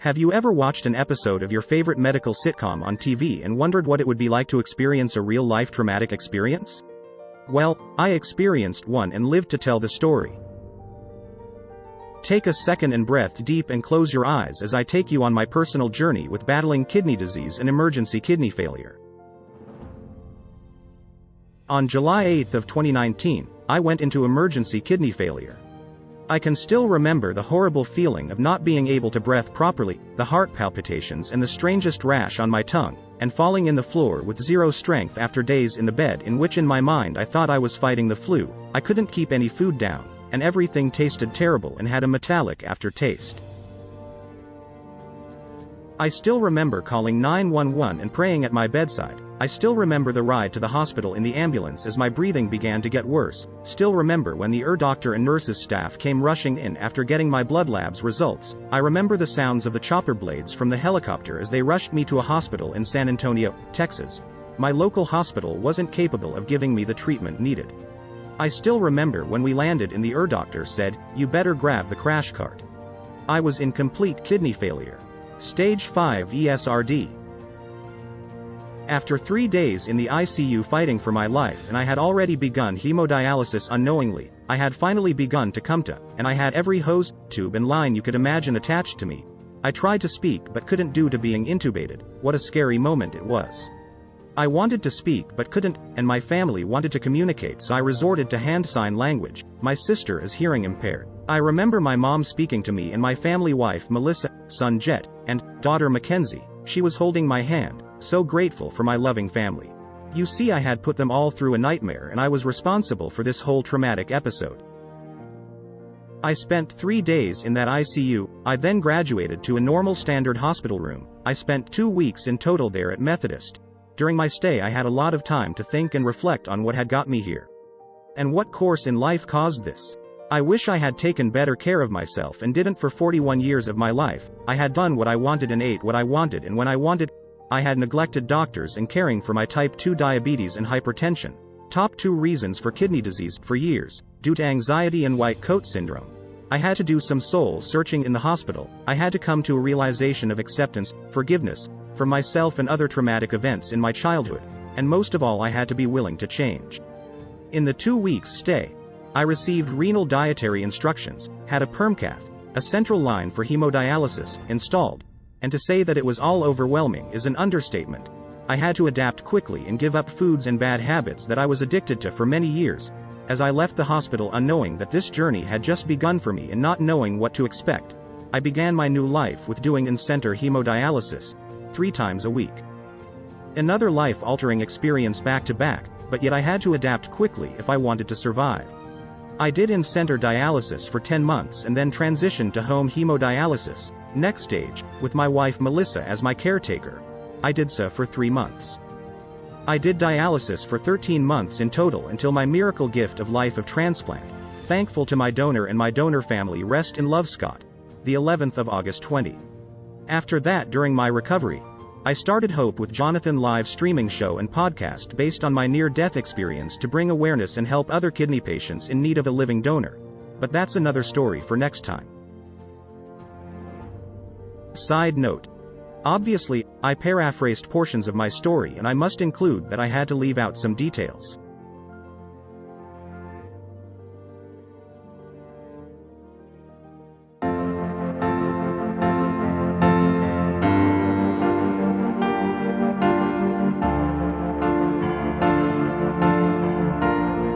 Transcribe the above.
Have you ever watched an episode of your favorite medical sitcom on TV and wondered what it would be like to experience a real-life traumatic experience? Well, I experienced one and lived to tell the story. Take a second and breathe deep and close your eyes as I take you on my personal journey with battling kidney disease and emergency kidney failure. On July 8 of 2019, I went into emergency kidney failure. I can still remember the horrible feeling of not being able to breathe properly, the heart palpitations and the strangest rash on my tongue, and falling in the floor with zero strength after days in the bed in which in my mind I thought I was fighting the flu. I couldn't keep any food down, and everything tasted terrible and had a metallic aftertaste. I still remember calling 911 and praying at my bedside. I still remember the ride to the hospital in the ambulance as my breathing began to get worse. Still remember when the doctor and nurses staff came rushing in after getting my blood labs results. I remember the sounds of the chopper blades from the helicopter as they rushed me to a hospital in San Antonio, Texas. My local hospital wasn't capable of giving me the treatment needed. I still remember when we landed and the doctor said, "You better grab the crash cart." I was in complete kidney failure. Stage 5 ESRD. After 3 days in the ICU fighting for my life and I had already begun hemodialysis unknowingly, I had finally begun to come to, and I had every hose, tube and line you could imagine attached to me. I tried to speak but couldn't due to being intubated. What a scary moment it was. I wanted to speak but couldn't, and my family wanted to communicate, so I resorted to hand sign language. My sister is hearing impaired. I remember my mom speaking to me and my family wife Melissa, son Jet, and daughter Mackenzie. She was holding my hand, so grateful for my loving family. You see, I had put them all through a nightmare and I was responsible for this whole traumatic episode. I spent 3 days in that ICU. I then graduated to a normal standard hospital room. I spent 2 weeks in total there at Methodist. During my stay I had a lot of time to think and reflect on what had got me here. And what course in life caused this. I wish I had taken better care of myself and didn't. For 41 years of my life, I had done what I wanted and ate what I wanted and when I wanted. I had neglected doctors and caring for my type 2 diabetes and hypertension, top 2 reasons for kidney disease, for years, due to anxiety and white coat syndrome. I had to do some soul searching in the hospital. I had to come to a realization of acceptance, forgiveness, for myself and other traumatic events in my childhood, and most of all I had to be willing to change. In the 2 weeks stay, I received renal dietary instructions, had a permcath, a central line for hemodialysis, installed, and to say that it was all overwhelming is an understatement. I had to adapt quickly and give up foods and bad habits that I was addicted to for many years, as I left the hospital unknowing that this journey had just begun for me and not knowing what to expect. I began my new life with doing in-center hemodialysis, 3 times a week. Another life-altering experience back to back, but yet I had to adapt quickly if I wanted to survive. I did in-center dialysis for 10 months and then transitioned to home hemodialysis, next stage, with my wife Melissa as my caretaker. I did so for 3 months. I did dialysis for 13 months in total until my miracle gift of life of transplant, thankful to my donor and my donor family, rest in love, Scott, the 11th of August 20. After that, during my recovery, I started Hope with Jonathan live streaming show and podcast based on my near-death experience to bring awareness and help other kidney patients in need of a living donor. But that's another story for next time. Side note. Obviously, I paraphrased portions of my story and I must include that I had to leave out some details.